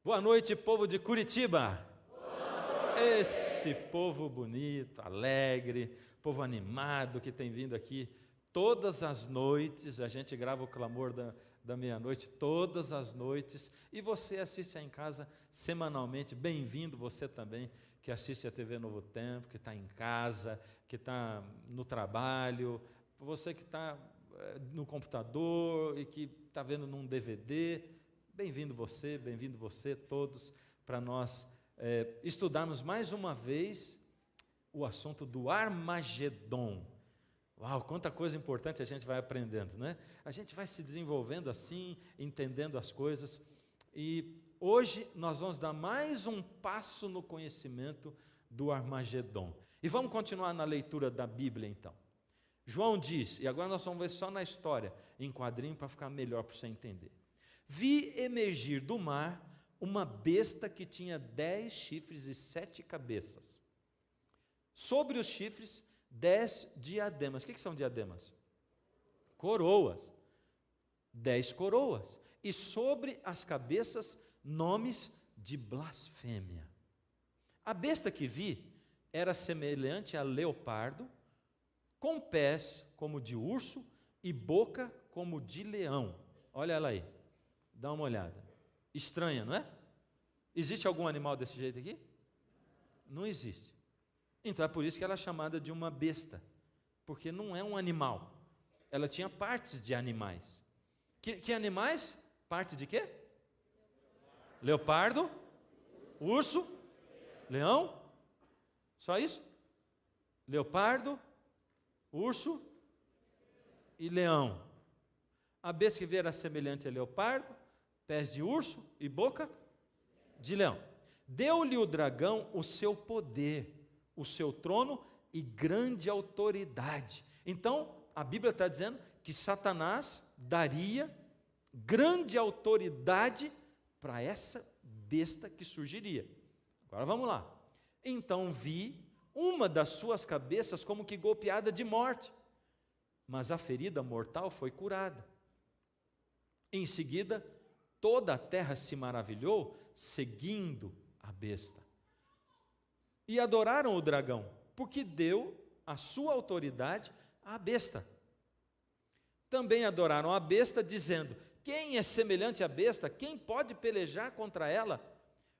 Boa noite, povo de Curitiba. Esse povo bonito, alegre, povo animado que tem vindo aqui todas as noites. A gente grava o clamor da meia-noite todas as noites, e você assiste aí em casa semanalmente. Bem-vindo você também que assiste a TV Novo Tempo, que está em casa, que está no trabalho, você que está no computador e que está vendo num DVD. Bem-vindo você, todos, para nós estudarmos mais uma vez o assunto do Armagedon. Uau, quanta coisa importante a gente vai aprendendo, né? A gente vai se desenvolvendo assim, entendendo as coisas, e hoje nós vamos dar mais um passo no conhecimento do Armagedon. E vamos continuar na leitura da Bíblia então. João diz, e agora nós vamos ver só na história, em quadrinho, para ficar melhor para você entender. Vi emergir do mar uma besta que tinha 10 chifres e 7 cabeças. Sobre os chifres, 10 diademas. O que são diademas? Coroas. 10 coroas. E sobre as cabeças, nomes de blasfêmia. A besta que vi era semelhante a leopardo, com pés como de urso e boca como de leão. Olha ela aí, dá uma olhada. Estranha, não é? Existe algum animal desse jeito aqui? Não existe. Então é por isso que ela é chamada de uma besta, porque não é um animal. Ela tinha partes de animais. Que animais? Parte de quê? Leopardo, urso, leão. Só isso? Leopardo, urso e leão. A besta que veio era semelhante a leopardo, pés de urso e boca de leão. Deu-lhe o dragão o seu poder, o seu trono e grande autoridade. Então, a Bíblia está dizendo que Satanás daria grande autoridade para essa besta que surgiria. Agora vamos lá. Então vi uma das suas cabeças como que golpeada de morte, mas a ferida mortal foi curada. Em seguida, toda a terra se maravilhou, seguindo a besta. E adoraram o dragão, porque deu a sua autoridade à besta. Também adoraram a besta, dizendo: quem é semelhante à besta? Quem pode pelejar contra ela?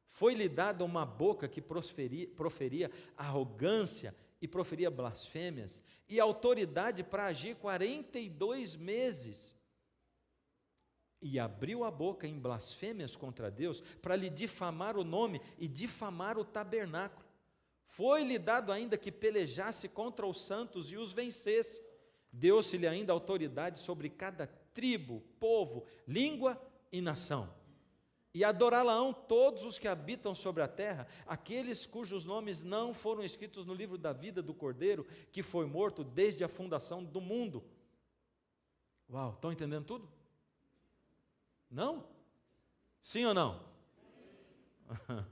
Foi-lhe dada uma boca que proferia arrogância e proferia blasfêmias, e autoridade para agir 42 meses. E abriu a boca em blasfêmias contra Deus, para lhe difamar o nome e difamar o tabernáculo. Foi-lhe dado ainda que pelejasse contra os santos e os vencesse. Deu-se-lhe ainda autoridade sobre cada tribo, povo, língua e nação. E adorá-la-ão todos os que habitam sobre a terra, aqueles cujos nomes não foram escritos no livro da vida do Cordeiro, que foi morto desde a fundação do mundo. Uau, estão entendendo tudo? Não? Sim ou não? Sim.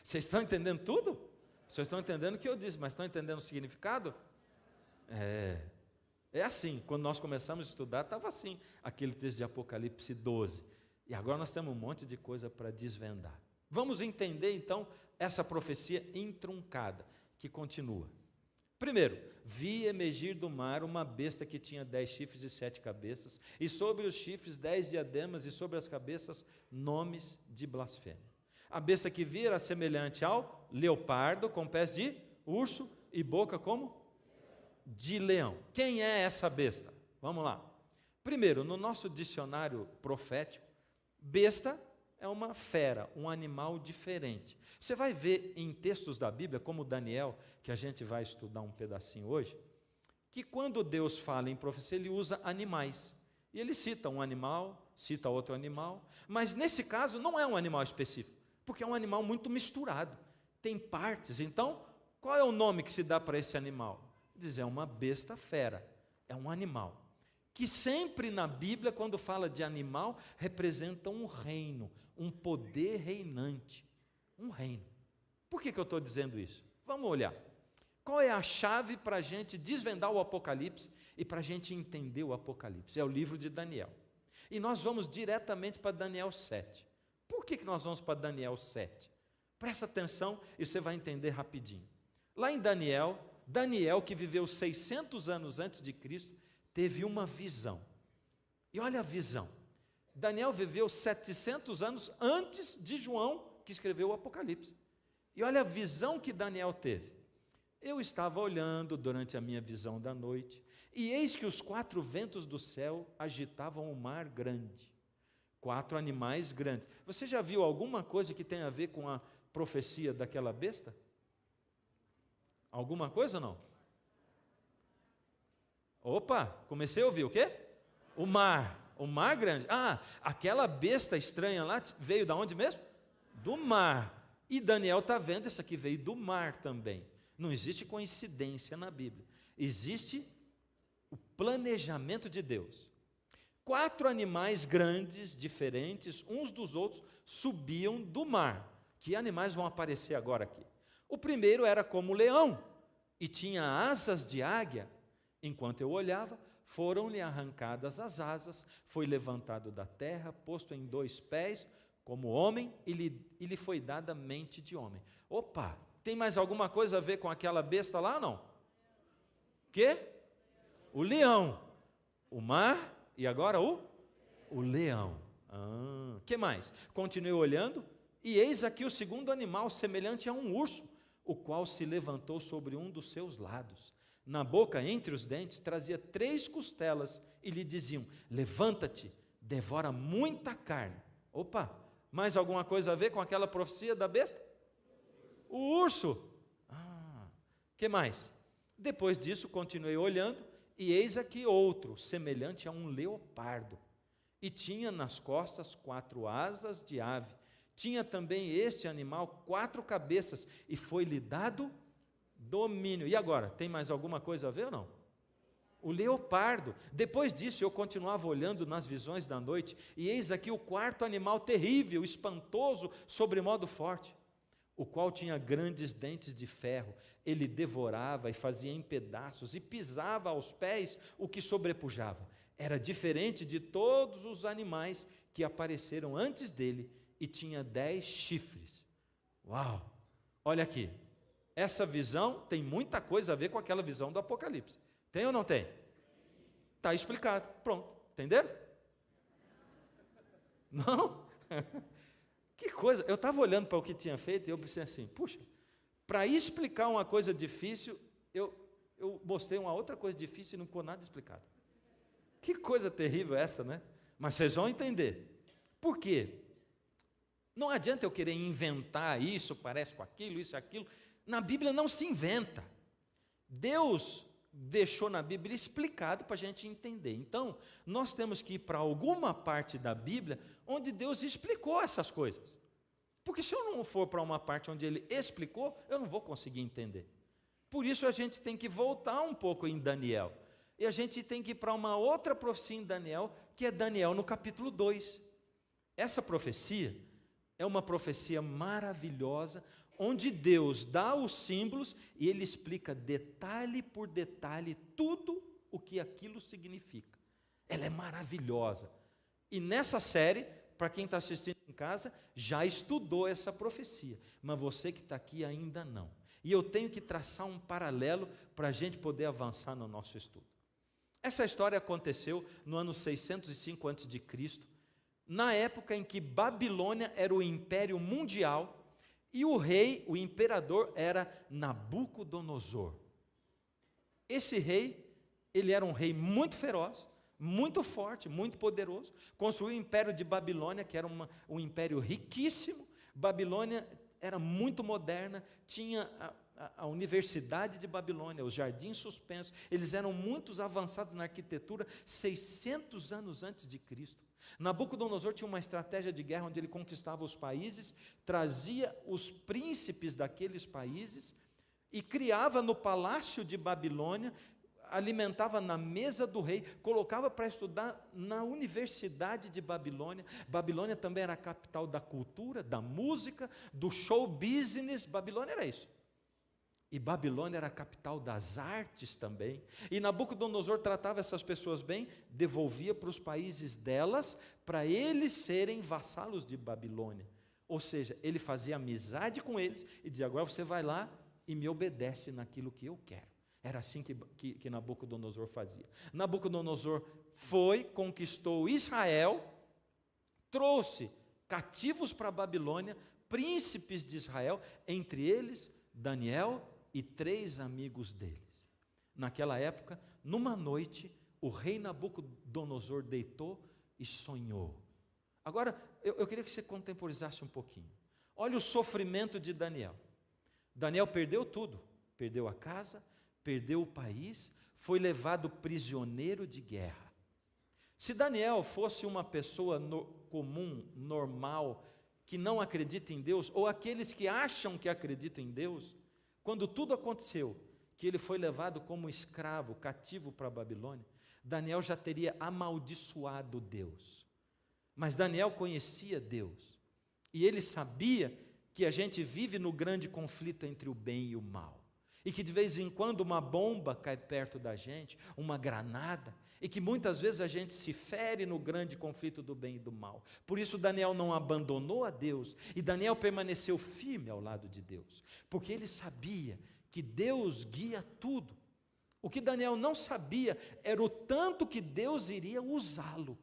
Vocês estão entendendo tudo? Vocês estão entendendo o que eu disse, mas estão entendendo o significado? É assim, quando nós começamos a estudar, estava assim, aquele texto de Apocalipse 12. E agora nós temos um monte de coisa para desvendar. Vamos entender então essa profecia entroncada, que continua. Primeiro, vi emergir do mar uma besta que tinha 10 chifres e 7 cabeças, e sobre os chifres 10 diademas, e sobre as cabeças nomes de blasfêmia. A besta que vi era semelhante ao leopardo, com pés de urso e boca como? De leão. Quem é essa besta? Vamos lá. Primeiro, no nosso dicionário profético, besta é uma fera, um animal diferente. Você vai ver em textos da Bíblia, como Daniel, que a gente vai estudar um pedacinho hoje, que quando Deus fala em profecia, ele usa animais. E ele cita um animal, cita outro animal, mas nesse caso não é um animal específico, porque é um animal muito misturado, tem partes. Então, qual é o nome que se dá para esse animal? Diz, é uma besta fera, é um animal. Que sempre na Bíblia, quando fala de animal, representa um reino, um poder reinante, um reino. Por que eu estou dizendo isso? Vamos olhar. Qual é a chave para a gente desvendar o Apocalipse e para a gente entender o Apocalipse? É o livro de Daniel. E nós vamos diretamente para Daniel 7. Por que nós vamos para Daniel 7? Presta atenção e você vai entender rapidinho. Lá em Daniel, que viveu 600 anos antes de Cristo, teve uma visão. E olha a visão. Daniel viveu 700 anos antes de João, que escreveu o Apocalipse. E olha a visão que Daniel teve. Eu estava olhando durante a minha visão da noite, e eis que os 4 ventos do céu agitavam o mar grande. 4 animais grandes. Você já viu alguma coisa que tenha a ver com a profecia daquela besta? Alguma coisa ou não? Opa, comecei a ouvir o quê? O mar grande. Ah, aquela besta estranha lá veio da onde mesmo? Do mar. E Daniel está vendo, essa aqui veio do mar também. Não existe coincidência na Bíblia. Existe o planejamento de Deus. 4 animais grandes, diferentes, uns dos outros, subiam do mar. Que animais vão aparecer agora aqui? O primeiro era como leão, e tinha asas de águia. Enquanto eu olhava, foram-lhe arrancadas as asas, foi levantado da terra, posto em 2 pés, como homem, e lhe foi dada mente de homem. Opa, tem mais alguma coisa a ver com aquela besta lá ou não? O quê? O leão, o mar, e agora o leão. Que mais? Continuei olhando, e eis aqui o segundo animal, semelhante a um urso, o qual se levantou sobre um dos seus lados. Na boca, entre os dentes, trazia 3 costelas, e lhe diziam: levanta-te, devora muita carne. Opa, mais alguma coisa a ver com aquela profecia da besta? O urso. Que mais? Depois disso, continuei olhando, e eis aqui outro, semelhante a um leopardo, e tinha nas costas 4 asas de ave. Tinha também este animal 4 cabeças, e foi-lhe dado domínio. E agora, tem mais alguma coisa a ver ou não? O leopardo. Depois disso, eu continuava olhando nas visões da noite, e eis aqui o 4º animal terrível, espantoso, sobremodo forte, o qual tinha grandes dentes de ferro. Ele devorava e fazia em pedaços, e pisava aos pés o que sobrepujava. Era diferente de todos os animais que apareceram antes dele, e tinha 10 chifres. Uau! Olha aqui, essa visão tem muita coisa a ver com aquela visão do Apocalipse. Tem ou não tem? Está explicado, pronto, entenderam? Não? Que coisa, eu estava olhando para o que tinha feito e eu pensei assim, puxa, para explicar uma coisa difícil, eu mostrei uma outra coisa difícil e não ficou nada explicado. Que coisa terrível essa, né? Mas vocês vão entender. Por quê? Não adianta eu querer inventar isso, parece com aquilo, isso e aquilo. Na Bíblia não se inventa. Deus deixou na Bíblia explicado para a gente entender. Então, nós temos que ir para alguma parte da Bíblia onde Deus explicou essas coisas. Porque se eu não for para uma parte onde Ele explicou, eu não vou conseguir entender. Por isso a gente tem que voltar um pouco em Daniel. E a gente tem que ir para uma outra profecia em Daniel, que é Daniel no capítulo 2. Essa profecia é uma profecia maravilhosa, onde Deus dá os símbolos e Ele explica detalhe por detalhe tudo o que aquilo significa. Ela é maravilhosa. E nessa série, para quem está assistindo em casa, já estudou essa profecia, mas você que está aqui ainda não. E eu tenho que traçar um paralelo para a gente poder avançar no nosso estudo. Essa história aconteceu no ano 605 a.C., na época em que Babilônia era o império mundial, e o rei, o imperador, era Nabucodonosor. Esse rei, ele era um rei muito feroz, muito forte, muito poderoso. Construiu o império de Babilônia, que era um império riquíssimo. Babilônia era muito moderna, tinha a Universidade de Babilônia, os Jardins Suspensos. Eles eram muito avançados na arquitetura, 600 anos antes de Cristo. Nabucodonosor tinha uma estratégia de guerra onde ele conquistava os países, trazia os príncipes daqueles países e criava no palácio de Babilônia, alimentava na mesa do rei, colocava para estudar na Universidade de Babilônia. Babilônia também era a capital da cultura, da música, do show business. Babilônia era isso. E Babilônia era a capital das artes também. E Nabucodonosor tratava essas pessoas bem, devolvia para os países delas, para eles serem vassalos de Babilônia. Ou seja, ele fazia amizade com eles e dizia: agora você vai lá e me obedece naquilo que eu quero. Era assim que Nabucodonosor fazia. Nabucodonosor foi, conquistou Israel, trouxe cativos para a Babilônia, príncipes de Israel, entre eles Daniel e 3 amigos deles. Naquela época, numa noite, o rei Nabucodonosor deitou e sonhou. Agora, eu queria que você contemporizasse um pouquinho. Olha o sofrimento de Daniel. Daniel perdeu tudo, perdeu a casa, perdeu o país, foi levado prisioneiro de guerra. Se Daniel fosse uma pessoa comum, normal, que não acredita em Deus, ou aqueles que acham que acreditam em Deus, quando tudo aconteceu, que ele foi levado como escravo, cativo para a Babilônia, Daniel já teria amaldiçoado Deus. Mas Daniel conhecia Deus, e ele sabia que a gente vive no grande conflito entre o bem e o mal, e que de vez em quando uma bomba cai perto da gente, uma granada, e que muitas vezes a gente se fere no grande conflito do bem e do mal. Por isso Daniel não abandonou a Deus, e Daniel permaneceu firme ao lado de Deus, porque ele sabia que Deus guia tudo. O que Daniel não sabia era o tanto que Deus iria usá-lo.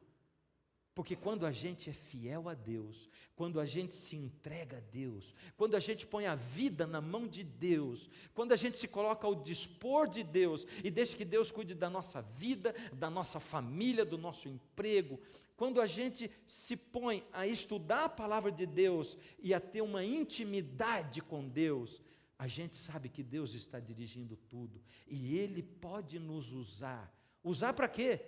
Porque quando a gente é fiel a Deus, quando a gente se entrega a Deus, quando a gente põe a vida na mão de Deus, quando a gente se coloca ao dispor de Deus e deixa que Deus cuide da nossa vida, da nossa família, do nosso emprego, quando a gente se põe a estudar a palavra de Deus e a ter uma intimidade com Deus, a gente sabe que Deus está dirigindo tudo e Ele pode nos usar. Usar para quê?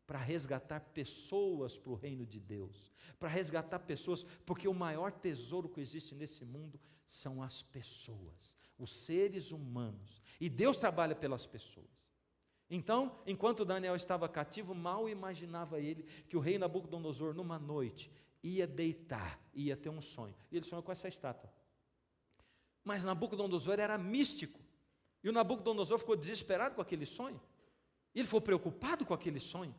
Para resgatar pessoas para o reino de Deus, para resgatar pessoas, porque o maior tesouro que existe nesse mundo são as pessoas, os seres humanos, e Deus trabalha pelas pessoas. Então, enquanto Daniel estava cativo, mal imaginava ele que o rei Nabucodonosor, numa noite, ia deitar, ia ter um sonho, e ele sonhou com essa estátua. Mas Nabucodonosor era místico, e o Nabucodonosor ficou desesperado com aquele sonho, ele ficou preocupado com aquele sonho.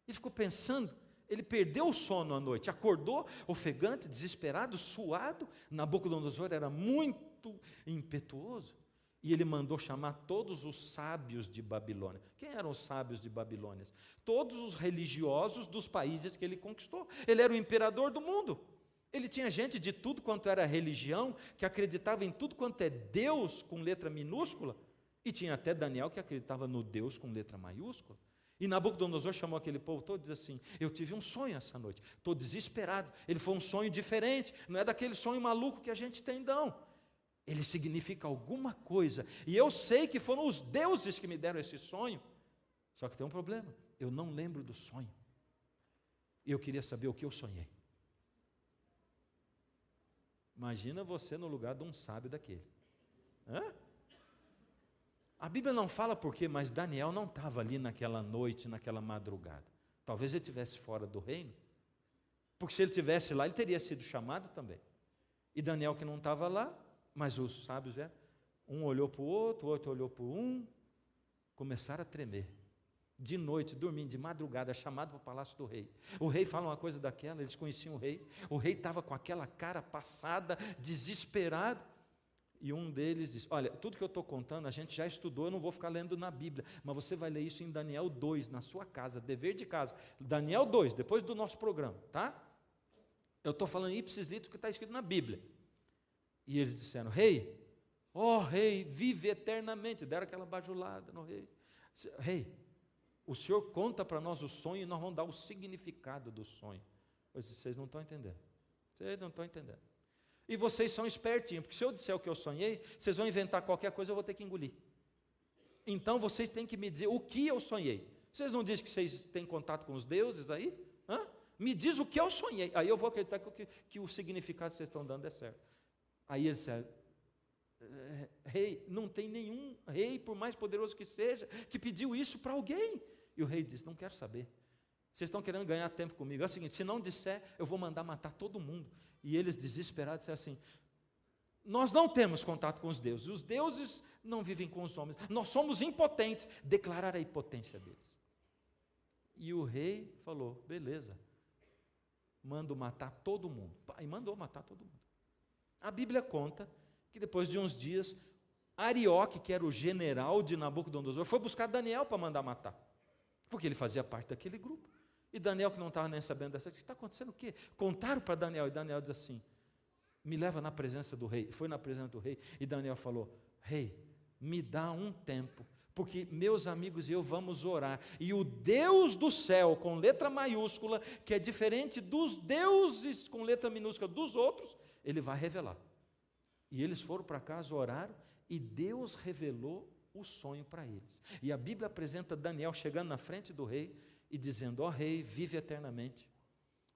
Ele ficou pensando, ele perdeu o sono à noite, acordou ofegante, desesperado, suado. Nabucodonosor era muito impetuoso, e ele mandou chamar todos os sábios de Babilônia. Quem eram os sábios de Babilônia? Todos os religiosos dos países que ele conquistou. Ele era o imperador do mundo. Ele tinha gente de tudo quanto era religião, que acreditava em tudo quanto é Deus com letra minúscula, e tinha até Daniel que acreditava no Deus com letra maiúscula. E Nabucodonosor chamou aquele povo todo e disse assim: eu tive um sonho essa noite, estou desesperado. Ele foi um sonho diferente, não é daquele sonho maluco que a gente tem, não. Ele significa alguma coisa, e eu sei que foram os deuses que me deram esse sonho. Só que tem um problema, eu não lembro do sonho, e eu queria saber o que eu sonhei. Imagina você no lugar de um sábio daquele. A Bíblia não fala por quê, mas Daniel não estava ali naquela noite, naquela madrugada. Talvez ele estivesse fora do reino, porque se ele estivesse lá, ele teria sido chamado também. E Daniel que não estava lá, mas os sábios vieram, um olhou para o outro olhou para um, começaram a tremer. De noite, dormindo, de madrugada, chamado para o palácio do rei. O rei fala uma coisa daquela, eles conheciam o rei estava com aquela cara passada, desesperado. E um deles disse: olha, tudo que eu estou contando a gente já estudou, eu não vou ficar lendo na Bíblia, mas você vai ler isso em Daniel 2, na sua casa, dever de casa. Daniel 2, depois do nosso programa, tá? Eu estou falando ipsis litis, que está escrito na Bíblia. E eles disseram: rei, ó rei, vive eternamente. Deram aquela bajulada no rei. Rei, o senhor conta para nós o sonho e nós vamos dar o significado do sonho. Eu disse: vocês não estão entendendo. Vocês não estão entendendo. E vocês são espertinhos, porque se eu disser o que eu sonhei, vocês vão inventar qualquer coisa, eu vou ter que engolir. Então vocês têm que me dizer o que eu sonhei. Vocês não dizem que vocês têm contato com os deuses aí? Me diz o que eu sonhei. Aí eu vou acreditar que o significado que vocês estão dando é certo. Aí eles disseram: rei, não tem nenhum rei, por mais poderoso que seja, que pediu isso para alguém. E o rei disse: não quero saber. Vocês estão querendo ganhar tempo comigo. É o seguinte, se não disser, eu vou mandar matar todo mundo. E eles, desesperados, disseram assim: Nós não temos contato com os deuses não vivem com os homens, nós somos impotentes, declarar a impotência deles. E o rei falou, beleza, mando matar todo mundo. E mandou matar todo mundo. A Bíblia conta que depois de uns dias, Arioque, que era o general de Nabucodonosor, foi buscar Daniel para mandar matar, porque ele fazia parte daquele grupo. E Daniel, que não estava nem sabendo dessa coisa, está acontecendo o quê? Contaram para Daniel, e Daniel diz assim, me leva na presença do rei. Foi na presença do rei, e Daniel falou, rei, me dá um tempo, porque meus amigos e eu vamos orar, e o Deus do céu, com letra maiúscula, que é diferente dos deuses com letra minúscula dos outros, ele vai revelar. E eles foram para casa, oraram, e Deus revelou o sonho para eles. E a Bíblia apresenta Daniel chegando na frente do rei e dizendo, ó rei, vive eternamente.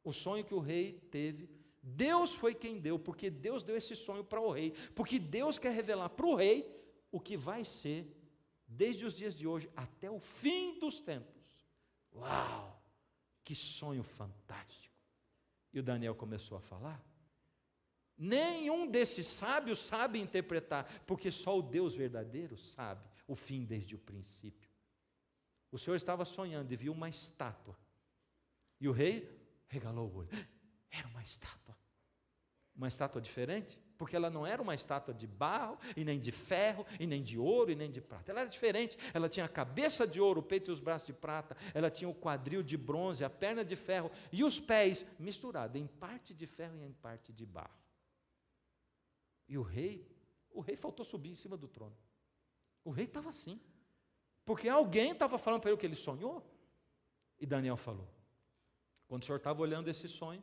O sonho que o rei teve, Deus foi quem deu, porque Deus deu esse sonho para o rei, porque Deus quer revelar para o rei o que vai ser, desde os dias de hoje até o fim dos tempos. Uau, que sonho fantástico. E o Daniel começou a falar. Nenhum desses sábios sabe interpretar, porque só o Deus verdadeiro sabe o fim desde o princípio. O Senhor estava sonhando e viu uma estátua, e o rei regalou o olho. Era uma estátua diferente, porque ela não era uma estátua de barro, e nem de ferro, e nem de ouro, e nem de prata. Ela era diferente, ela tinha a cabeça de ouro, o peito e os braços de prata, ela tinha o quadril de bronze, a perna de ferro, e os pés misturados, em parte de ferro e em parte de barro. E o rei faltou subir em cima do trono. O rei estava assim, porque alguém estava falando para ele o que ele sonhou. E Daniel falou, quando o senhor estava olhando esse sonho,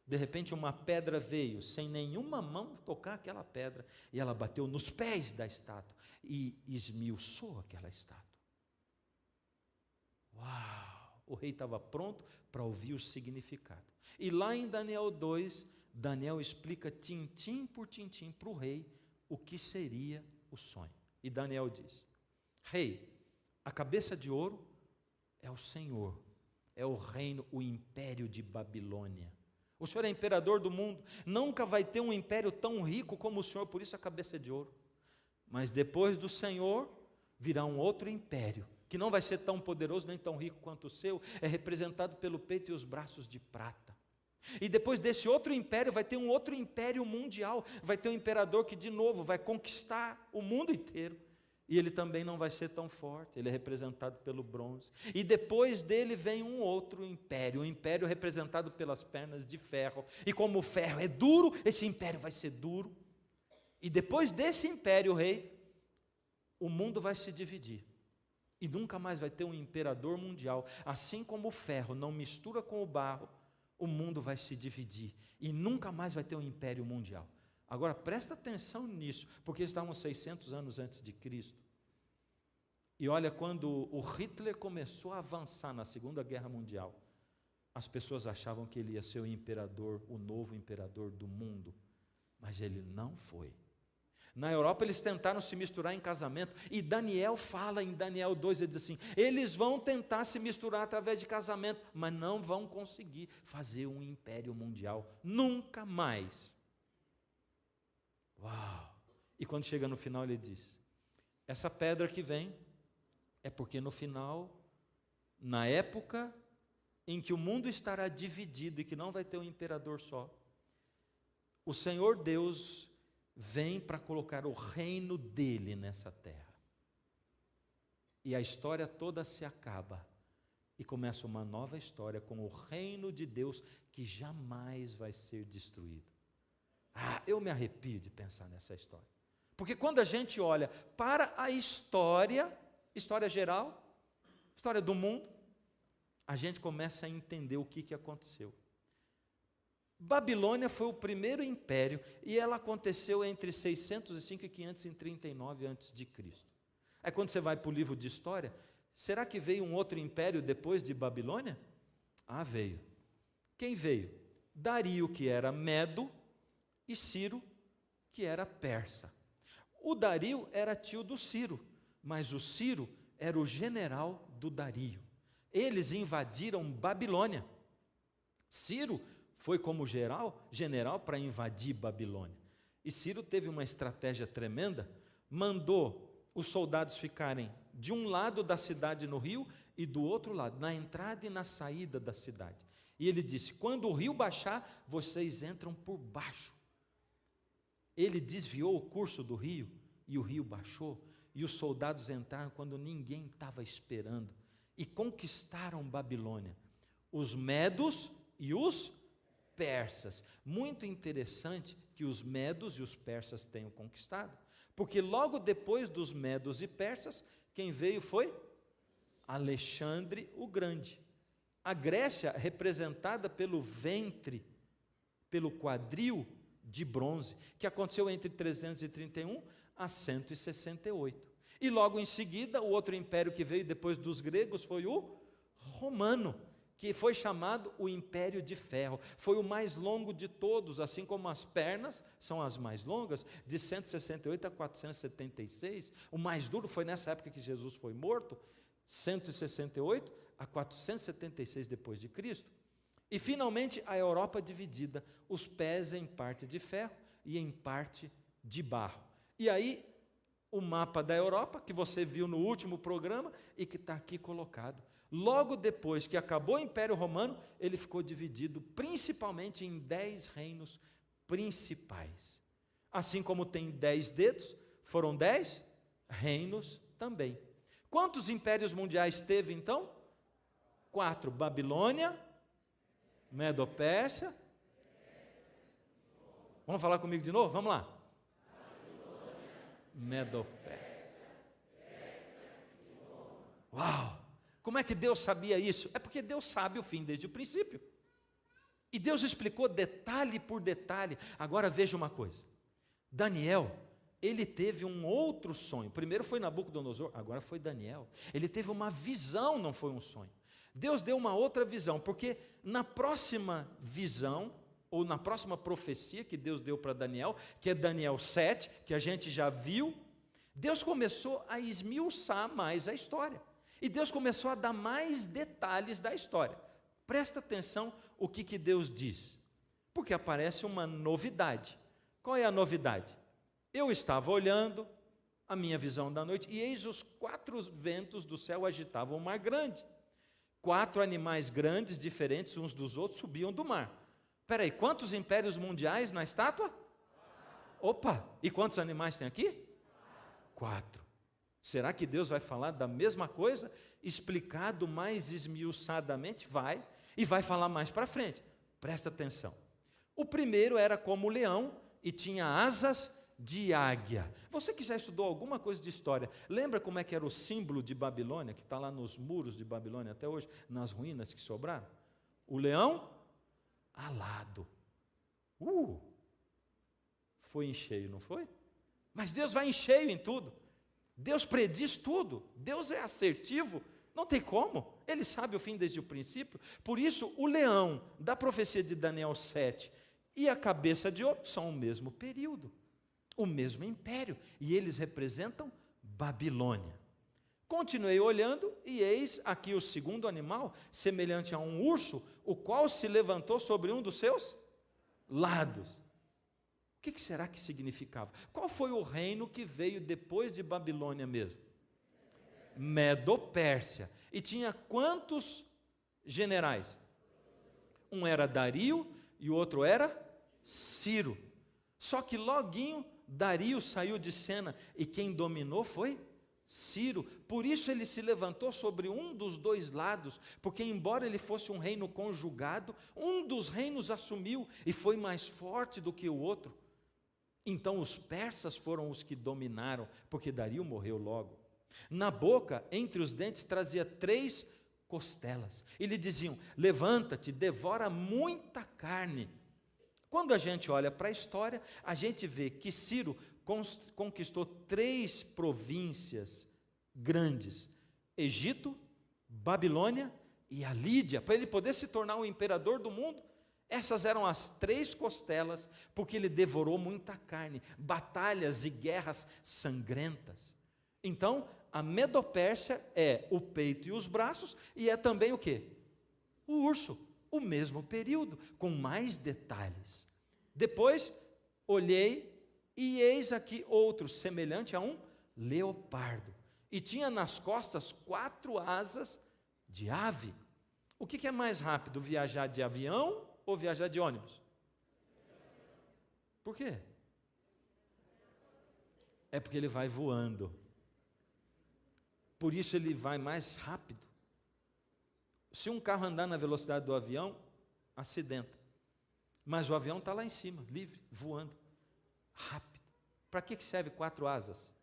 de repente uma pedra veio, sem nenhuma mão tocar aquela pedra, e ela bateu nos pés da estátua, e esmiuçou aquela estátua. Uau! O rei estava pronto para ouvir o significado. E lá em Daniel 2, Daniel explica tintim por tintim para o rei o que seria o sonho. E Daniel diz, rei, a cabeça de ouro é o Senhor, é o reino, o império de Babilônia. O Senhor é imperador do mundo, nunca vai ter um império tão rico como o Senhor, por isso a cabeça de ouro. Mas depois do Senhor, virá um outro império, que não vai ser tão poderoso nem tão rico quanto o seu, é representado pelo peito e os braços de prata. E depois desse outro império, vai ter um outro império mundial, vai ter um imperador que de novo vai conquistar o mundo inteiro. E ele também não vai ser tão forte, ele é representado pelo bronze. E depois dele vem um outro império, um império representado pelas pernas de ferro. E como o ferro é duro, esse império vai ser duro. E depois desse império, rei, o mundo vai se dividir. E nunca mais vai ter um imperador mundial. Assim como o ferro não mistura com o barro, o mundo vai se dividir. E nunca mais vai ter um império mundial. Agora, presta atenção nisso, porque estávamos 600 anos antes de Cristo. E olha, quando o Hitler começou a avançar na Segunda Guerra Mundial, as pessoas achavam que ele ia ser o imperador, o novo imperador do mundo, mas ele não foi. Na Europa eles tentaram se misturar em casamento, e Daniel fala em Daniel 2, ele diz assim, eles vão tentar se misturar através de casamento, mas não vão conseguir fazer um império mundial, nunca mais. Uau! E quando chega no final ele diz, essa pedra que vem, é porque no final, na época em que o mundo estará dividido e que não vai ter um imperador só, o Senhor Deus vem para colocar o reino dele nessa terra. E a história toda se acaba e começa uma nova história com o reino de Deus que jamais vai ser destruído. Eu me arrepio de pensar nessa história. Porque quando a gente olha para a história geral, história do mundo, a gente começa a entender o que aconteceu. Babilônia foi o primeiro império e ela aconteceu entre 605 e 539 a.C. Aí quando você vai para o livro de história, será que veio um outro império depois de Babilônia? Veio. Quem veio? Dario, que era medo, e Ciro, que era persa. O Dario era tio do Ciro, mas o Ciro era o general do Dario. Eles invadiram Babilônia. Ciro foi como general para invadir Babilônia. E Ciro teve uma estratégia tremenda, mandou os soldados ficarem de um lado da cidade no rio e do outro lado, na entrada e na saída da cidade. E ele disse: quando o rio baixar, vocês entram por baixo. Ele desviou o curso do rio e o rio baixou, e os soldados entraram quando ninguém estava esperando e conquistaram Babilônia, os medos e os persas. Muito interessante que os medos e os persas tenham conquistado, porque logo depois dos medos e persas, quem veio foi Alexandre o Grande. A Grécia, representada pelo ventre, pelo quadril de bronze, que aconteceu entre 331 a 168. E logo em seguida, o outro império que veio depois dos gregos foi o romano, que foi chamado o Império de Ferro. Foi o mais longo de todos, assim como as pernas são as mais longas, de 168 a 476. O mais duro foi nessa época que Jesus foi morto, 168 a 476 depois de Cristo. E finalmente a Europa dividida, os pés em parte de ferro e em parte de barro. E aí o mapa da Europa, que você viu no último programa e que está aqui colocado. Logo depois que acabou o Império Romano, ele ficou dividido principalmente em 10 reinos principais. Assim como tem 10 dedos, foram 10 reinos também. Quantos impérios mundiais teve então? 4, Babilônia, Medo-Pérsia. Vamos falar comigo de novo? Vamos lá. Medo-Pérsia. Uau! Como é que Deus sabia isso? É porque Deus sabe o fim desde o princípio. E Deus explicou detalhe por detalhe. Agora veja uma coisa. Daniel, ele teve um outro sonho. Primeiro foi Nabucodonosor, agora foi Daniel. Ele teve uma visão, não foi um sonho. Deus deu uma outra visão, porque na próxima visão, ou na próxima profecia que Deus deu para Daniel, que é Daniel 7, que a gente já viu, Deus começou a esmiuçar mais a história. E Deus começou a dar mais detalhes da história. Presta atenção o que Deus diz, porque aparece uma novidade. Qual é a novidade? Eu estava olhando a minha visão da noite, e eis os 4 ventos do céu agitavam o mar grande. 4 animais grandes, diferentes uns dos outros, subiam do mar. Espera aí, quantos impérios mundiais na estátua? 4. Opa, e quantos animais tem aqui? 4. Será que Deus vai falar da mesma coisa, explicado mais esmiuçadamente? Vai, e vai falar mais para frente. Presta atenção. O primeiro era como leão e tinha asas de águia. Você que já estudou alguma coisa de história, lembra como é que era o símbolo de Babilônia, que está lá nos muros de Babilônia até hoje, nas ruínas que sobraram? O leão alado. Foi em cheio, não foi? Mas Deus vai em cheio em tudo. Deus prediz tudo. Deus é assertivo. Não tem como. Ele sabe o fim desde o princípio. Por isso, o leão da profecia de Daniel 7 e a cabeça de ouro são o mesmo período, o mesmo império, e eles representam Babilônia. Continuei olhando, e eis aqui o segundo animal, semelhante a um urso, o qual se levantou sobre um dos seus lados. O que será que significava? Qual foi o reino que veio depois de Babilônia mesmo? Medo-Pérsia. E tinha quantos generais? Um era Dario e o outro era Ciro. Só que loguinho Dario saiu de cena e quem dominou foi Ciro. Por isso ele se levantou sobre um dos 2 lados, porque embora ele fosse um reino conjugado, um dos reinos assumiu e foi mais forte do que o outro. Então os persas foram os que dominaram, porque Dario morreu logo. Na boca, entre os dentes, trazia 3 costelas. E lhe diziam: levanta-te, devora muita carne. Quando a gente olha para a história, a gente vê que Ciro conquistou 3 províncias grandes: Egito, Babilônia e a Lídia, para ele poder se tornar o imperador do mundo. Essas eram as 3 costelas, porque ele devorou muita carne, batalhas e guerras sangrentas. Então, a Medo-Pérsia é o peito e os braços, e é também o quê? O urso, o mesmo período, com mais detalhes. Depois, olhei E eis aqui outro, semelhante a um leopardo, e tinha nas costas 4 asas de ave. O que é mais rápido, viajar de avião ou viajar de ônibus? Por quê? É porque ele vai voando. Por isso ele vai mais rápido. Se um carro andar na velocidade do avião, acidenta. Mas o avião está lá em cima, livre, voando, rápido. Para que serve 4 asas?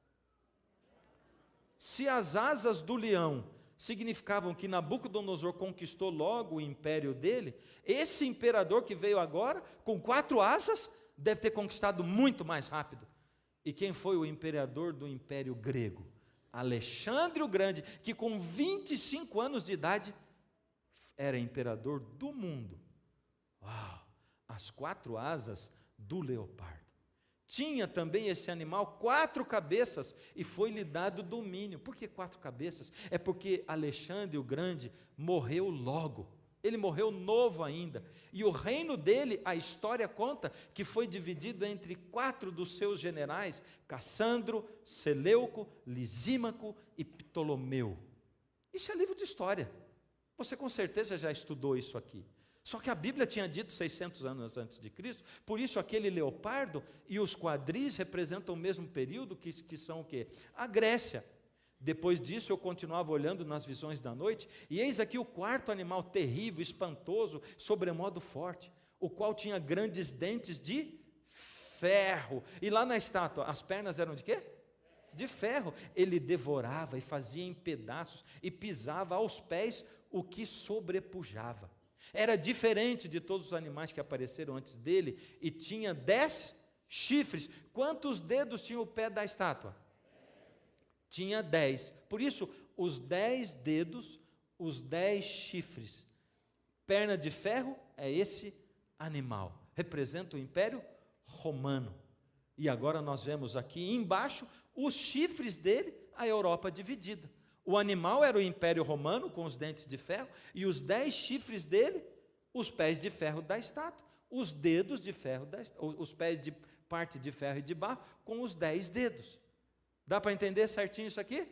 Se as asas do leão significavam que Nabucodonosor conquistou logo o império dele, esse imperador que veio agora, com 4 asas, deve ter conquistado muito mais rápido. E quem foi o imperador do Império Grego? Alexandre o Grande, que com 25 anos de idade era imperador do mundo. Uau! As 4 asas do leopardo. Tinha também esse animal 4 cabeças e foi-lhe dado domínio. Por que 4 cabeças? É porque Alexandre o Grande morreu logo. Ele morreu novo ainda. E o reino dele, a história conta que foi dividido entre 4 dos seus generais: Cassandro, Seleuco, Lisímaco e Ptolomeu. Isso é livro de história. Você com certeza já estudou isso aqui. Só que a Bíblia tinha dito 600 anos antes de Cristo, por isso aquele leopardo e os quadris representam o mesmo período que são o quê? A Grécia. Depois disso eu continuava olhando nas visões da noite, e eis aqui o 4º animal terrível, espantoso, sobremodo forte, o qual tinha grandes dentes de ferro. E lá na estátua, as pernas eram de quê? De ferro. Ele devorava e fazia em pedaços e pisava aos pés o que sobrepujava. Era diferente de todos os animais que apareceram antes dele e tinha 10 chifres. Quantos dedos tinha o pé da estátua? Tinha 10. Por isso, os 10 dedos, os 10 chifres. Perna de ferro é esse animal. Representa o Império Romano. E agora nós vemos aqui embaixo os chifres dele, a Europa dividida. O animal era o Império Romano, com os dentes de ferro, e os 10 chifres dele, os pés de ferro da estátua, os dedos de ferro, os pés de parte de ferro e de barro, com os 10 dedos. Dá para entender certinho isso aqui?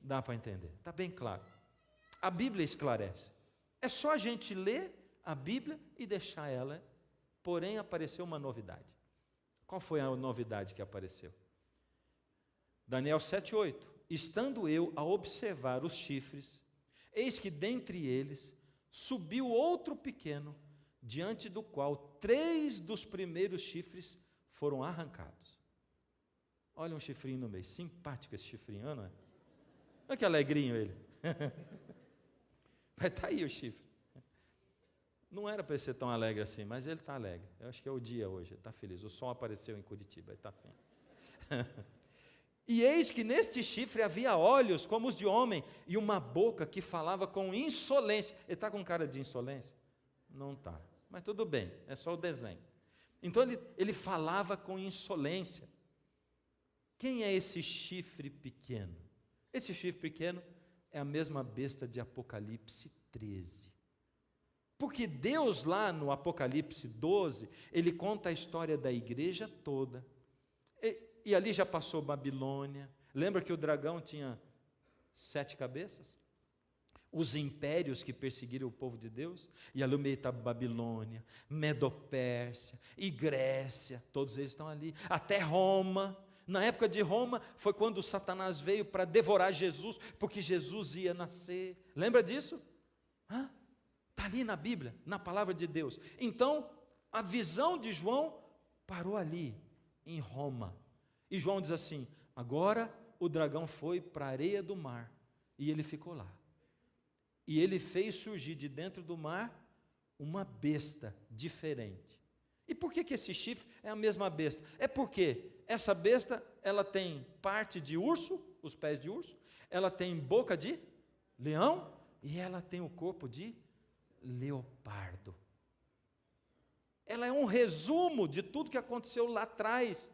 Dá para entender, está bem claro. A Bíblia esclarece. É só a gente ler a Bíblia e deixar ela. Porém, apareceu uma novidade. Qual foi a novidade que apareceu? Daniel 7:8. Estando eu a observar os chifres, eis que dentre eles subiu outro pequeno, diante do qual 3 dos primeiros chifres foram arrancados. Olha um chifrinho no meio, simpático esse chifrinho, não é? Olha que alegrinho ele. Mas está aí o chifre. Não era para ele ser tão alegre assim, mas ele está alegre. Eu acho que é o dia hoje, ele está feliz. O sol apareceu em Curitiba, ele está assim. E eis que neste chifre havia olhos como os de homem e uma boca que falava com insolência. Ele está com cara de insolência? Não está, mas tudo bem, é só o desenho. Então ele falava com insolência. Quem é esse chifre pequeno? Esse chifre pequeno é a mesma besta de Apocalipse 13. Porque Deus lá no Apocalipse 12, ele conta a história da igreja toda. E ali já passou Babilônia. Lembra que o dragão tinha 7 cabeças? Os impérios que perseguiram o povo de Deus. E ali no meio está Babilônia, Medopérsia e Grécia. Todos eles estão ali. Até Roma. Na época de Roma foi quando Satanás veio para devorar Jesus, porque Jesus ia nascer. Lembra disso? Está ali na Bíblia, na palavra de Deus. Então, a visão de João parou ali, em Roma. E João diz assim: agora o dragão foi para a areia do mar, e ele ficou lá. E ele fez surgir de dentro do mar uma besta diferente. E por que esse chifre é a mesma besta? É porque essa besta, ela tem parte de urso, os pés de urso, ela tem boca de leão, e ela tem o corpo de leopardo. Ela é um resumo de tudo que aconteceu lá atrás,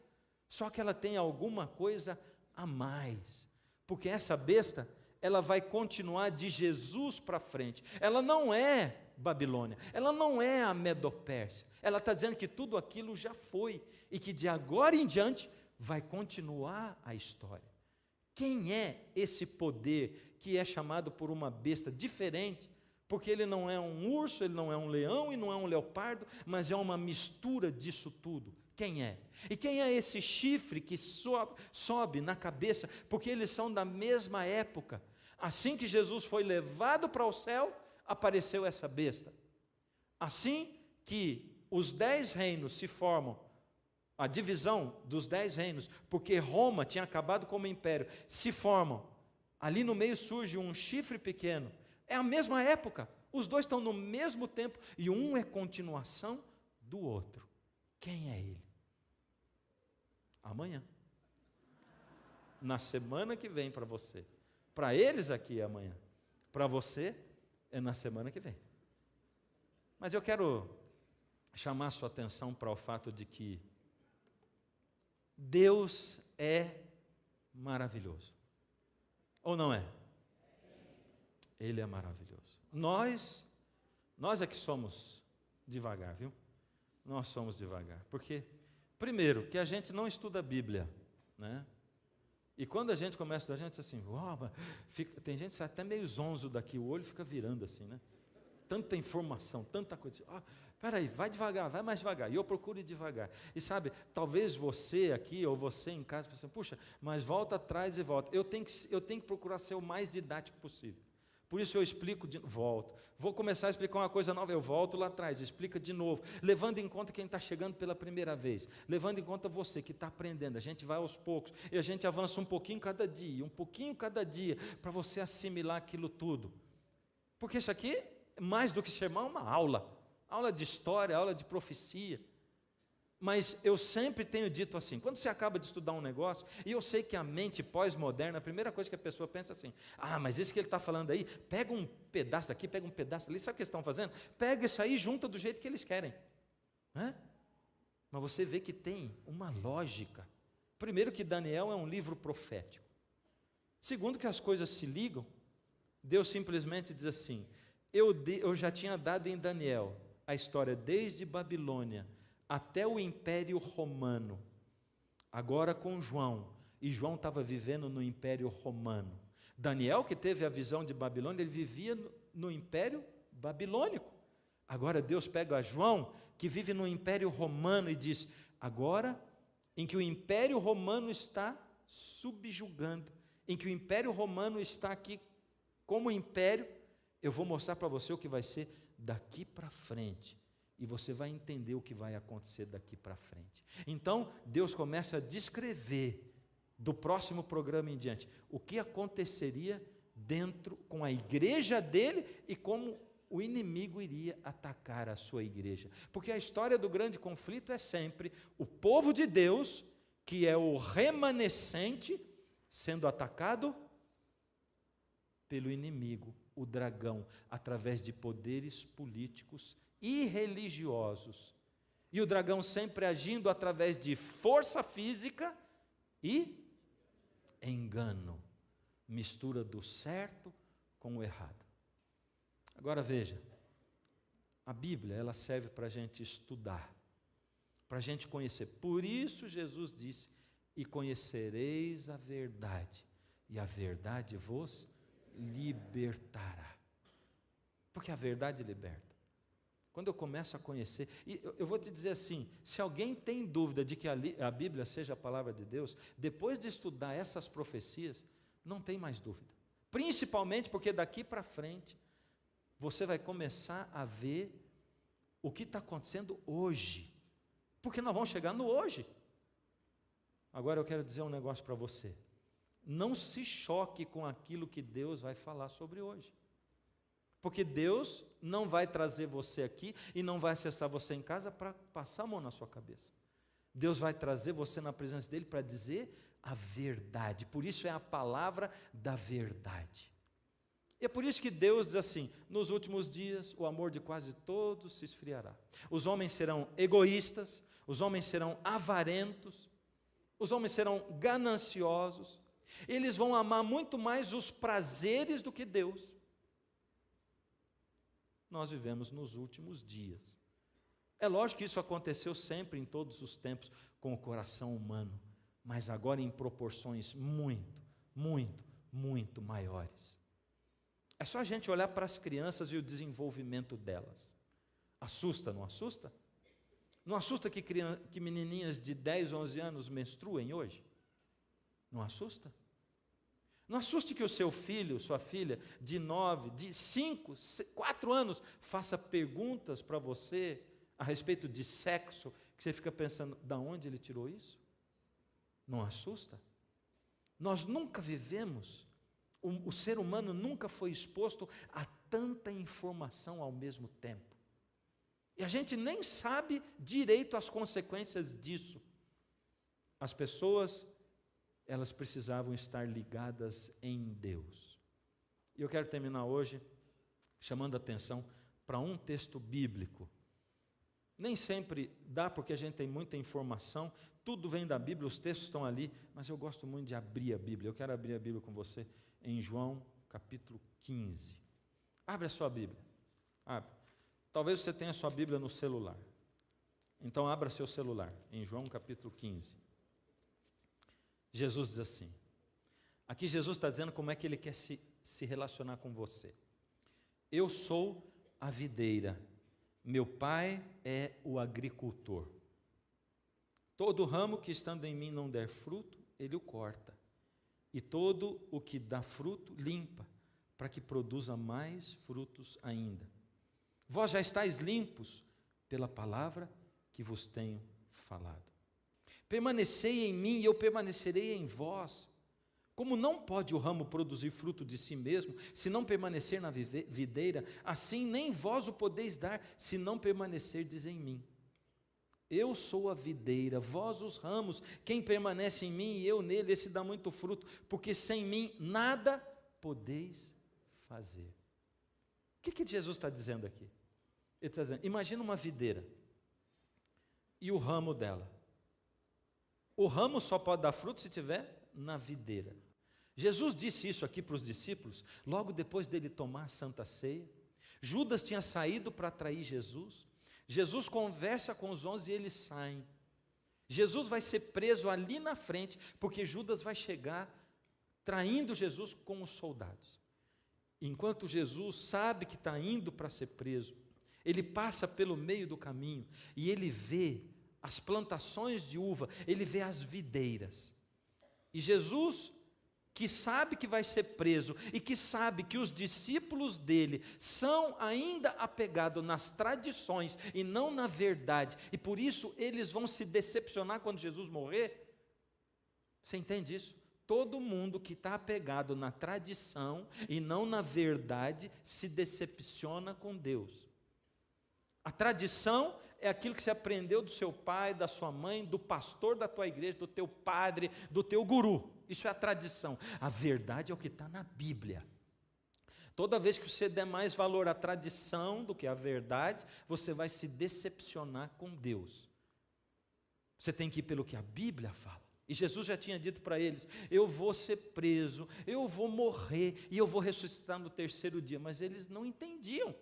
só que ela tem alguma coisa a mais, porque essa besta, ela vai continuar de Jesus para frente. Ela não é Babilônia, ela não é a Medopérsia. Ela está dizendo que tudo aquilo já foi e que de agora em diante vai continuar a história. Quem é esse poder que é chamado por uma besta diferente? Porque ele não é um urso, ele não é um leão e não é um leopardo, mas é uma mistura disso tudo. Quem é? E quem é esse chifre que sobe na cabeça? Porque eles são da mesma época. Assim que Jesus foi levado para o céu, apareceu essa besta. Assim que os 10 reinos se formam, a divisão dos 10 reinos, porque Roma tinha acabado como império, se formam. Ali no meio surge um chifre pequeno. É a mesma época. Os dois estão no mesmo tempo e um é continuação do outro. Quem é ele? Amanhã. Na semana que vem para você. Para eles aqui é amanhã. Para você é na semana que vem. Mas eu quero chamar a sua atenção para o fato de que Deus é maravilhoso. Ou não é? Ele é maravilhoso. Nós é que somos devagar, viu? Nós somos devagar. Porque, primeiro, que a gente não estuda a Bíblia, né? E quando a gente começa a estudar, a gente diz assim, tem gente que sai até meio zonzo daqui, o olho fica virando assim, né? Tanta informação, tanta coisa. Peraí, vai devagar, vai mais devagar. E eu procuro ir devagar. E sabe, talvez você aqui, ou você em casa, pense, puxa, mas volta atrás e volta. Eu tenho que procurar ser o mais didático possível. Por isso eu explico, volto. Vou começar a explicar uma coisa nova, eu volto lá atrás, explica de novo, levando em conta quem está chegando pela primeira vez, levando em conta você que está aprendendo. A gente vai aos poucos, e a gente avança um pouquinho cada dia, para você assimilar aquilo tudo. Porque isso aqui, mais do que sermão, é uma aula de história, aula de profecia. Mas eu sempre tenho dito assim, quando você acaba de estudar um negócio, e eu sei que a mente pós-moderna, a primeira coisa que a pessoa pensa assim, mas isso que ele está falando aí, pega um pedaço daqui, pega um pedaço ali, sabe o que eles estão fazendo? Pega isso aí e junta do jeito que eles querem. Mas você vê que tem uma lógica. Primeiro que Daniel é um livro profético. Segundo que as coisas se ligam, Deus simplesmente diz assim, eu já tinha dado em Daniel a história desde Babilônia até o Império Romano, agora com João, e João estava vivendo no Império Romano. Daniel, que teve a visão de Babilônia, ele vivia no Império Babilônico. Agora Deus pega a João, que vive no Império Romano, e diz, agora, em que o Império Romano está subjugando, em que o Império Romano está aqui como império, eu vou mostrar para você o que vai ser daqui para frente. E você vai entender o que vai acontecer daqui para frente. Então, Deus começa a descrever, do próximo programa em diante, o que aconteceria dentro, com a igreja dele, e como o inimigo iria atacar a sua igreja. Porque a história do grande conflito é sempre o povo de Deus, que é o remanescente, sendo atacado pelo inimigo, o dragão, através de poderes políticos e religiosos, e o dragão sempre agindo através de força física e engano, mistura do certo com o errado. Agora veja, a Bíblia ela serve para a gente estudar, para a gente conhecer. Por isso Jesus disse, e conhecereis a verdade, e a verdade vos libertará. Porque a verdade liberta. Quando eu começo a conhecer, e eu vou te dizer assim, se alguém tem dúvida de que a Bíblia seja a palavra de Deus, depois de estudar essas profecias, não tem mais dúvida. Principalmente porque daqui para frente, você vai começar a ver o que está acontecendo hoje. Porque nós vamos chegar no hoje. Agora eu quero dizer um negócio para você. Não se choque com aquilo que Deus vai falar sobre hoje. Porque Deus não vai trazer você aqui e não vai acessar você em casa para passar a mão na sua cabeça. Deus vai trazer você na presença dEle para dizer a verdade. Por isso é a palavra da verdade. E é por isso que Deus diz assim, nos últimos dias o amor de quase todos se esfriará. Os homens serão egoístas, os homens serão avarentos, os homens serão gananciosos, eles vão amar muito mais os prazeres do que Deus. nós vivemos nos últimos dias. É lógico que isso aconteceu sempre, em todos os tempos, com o coração humano, mas agora em proporções muito, muito, muito maiores. É só a gente olhar para as crianças e o desenvolvimento delas. Assusta, não assusta? Não assusta que menininhas de 10, 11 anos menstruem hoje? Não assusta? Não assuste que o seu filho, sua filha, de 9, de 5, 4 anos, faça perguntas para você a respeito de sexo, que você fica pensando, de onde ele tirou isso? Não assusta? Nós nunca vivemos, o ser humano nunca foi exposto a tanta informação ao mesmo tempo. E a gente nem sabe direito as consequências disso. As pessoas, elas precisavam estar ligadas em Deus. E eu quero terminar hoje chamando a atenção para um texto bíblico. Nem sempre dá, porque a gente tem muita informação, tudo vem da Bíblia, os textos estão ali, mas eu gosto muito de abrir a Bíblia. Eu quero abrir a Bíblia com você em João capítulo 15. Abre a sua Bíblia. Abre. Talvez você tenha a sua Bíblia no celular. Então abra seu celular em João capítulo 15. Jesus diz assim, aqui Jesus está dizendo como é que Ele quer se relacionar com você. Eu sou a videira, meu Pai é o agricultor. Todo ramo que estando em mim não der fruto, Ele o corta. E todo o que dá fruto, limpa, para que produza mais frutos ainda. Vós já estáis limpos pela palavra que vos tenho falado. Permanecei em mim e eu permanecerei em vós. Como não pode o ramo produzir fruto de si mesmo, se não permanecer na videira, assim nem vós o podeis dar, se não permanecerdes em mim. Eu sou a videira, vós os ramos, quem permanece em mim e eu nele, esse dá muito fruto, porque sem mim nada podeis fazer. O que Jesus está dizendo aqui? Ele está dizendo, imagina uma videira e o ramo dela. O ramo só pode dar fruto se estiver na videira. Jesus disse isso aqui para os discípulos, logo depois dele tomar a Santa Ceia. Judas tinha saído para trair Jesus. Jesus conversa com os 11 e eles saem. Jesus vai ser preso ali na frente, porque Judas vai chegar traindo Jesus com os soldados. Enquanto Jesus sabe que está indo para ser preso, ele passa pelo meio do caminho e ele vê as plantações de uva, ele vê as videiras. E Jesus, que sabe que vai ser preso e que sabe que os discípulos dele são ainda apegados nas tradições e não na verdade, e por isso eles vão se decepcionar quando Jesus morrer. Você entende isso? Todo mundo que está apegado na tradição e não na verdade se decepciona com Deus. A tradição é aquilo que você aprendeu do seu pai, da sua mãe, do pastor da tua igreja, do teu padre, do teu guru. Isso é a tradição. A verdade é o que está na Bíblia. Toda vez que você der mais valor à tradição do que à verdade, você vai se decepcionar com Deus. Você tem que ir pelo que a Bíblia fala. E Jesus já tinha dito para eles, eu vou ser preso, eu vou morrer e eu vou ressuscitar no terceiro dia. Mas eles não entendiam.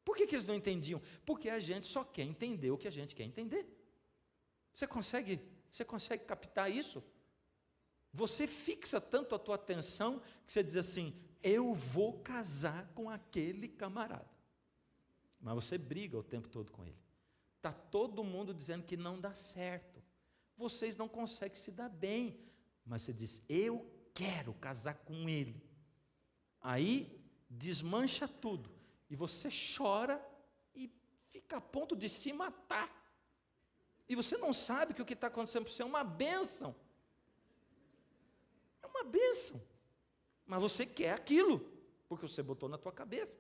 Por que eles não entendiam? Porque a gente só quer entender o que a gente quer entender. Você consegue captar isso? Você fixa tanto a tua atenção que você diz assim, eu vou casar com aquele camarada. Mas você briga o tempo todo com ele. Está todo mundo dizendo que não dá certo. Vocês não conseguem se dar bem. Mas você diz, eu quero casar com ele. Aí desmancha tudo. E você chora e fica a ponto de se matar. E você não sabe que o que está acontecendo para você é uma bênção. É uma bênção. Mas você quer aquilo, porque você botou na tua cabeça.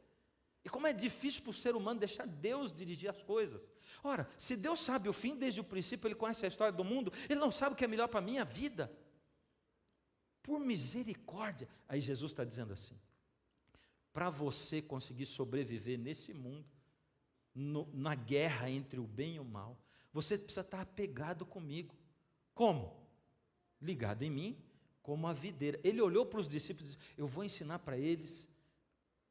E como é difícil para o ser humano deixar Deus dirigir as coisas. Ora, se Deus sabe o fim desde o princípio, Ele conhece a história do mundo, Ele não sabe o que é melhor para a minha vida. Por misericórdia. Aí Jesus está dizendo assim, para você conseguir sobreviver nesse mundo, na guerra entre o bem e o mal, você precisa estar apegado comigo. Como? Ligado em mim, como a videira. Ele olhou para os discípulos e disse, eu vou ensinar para eles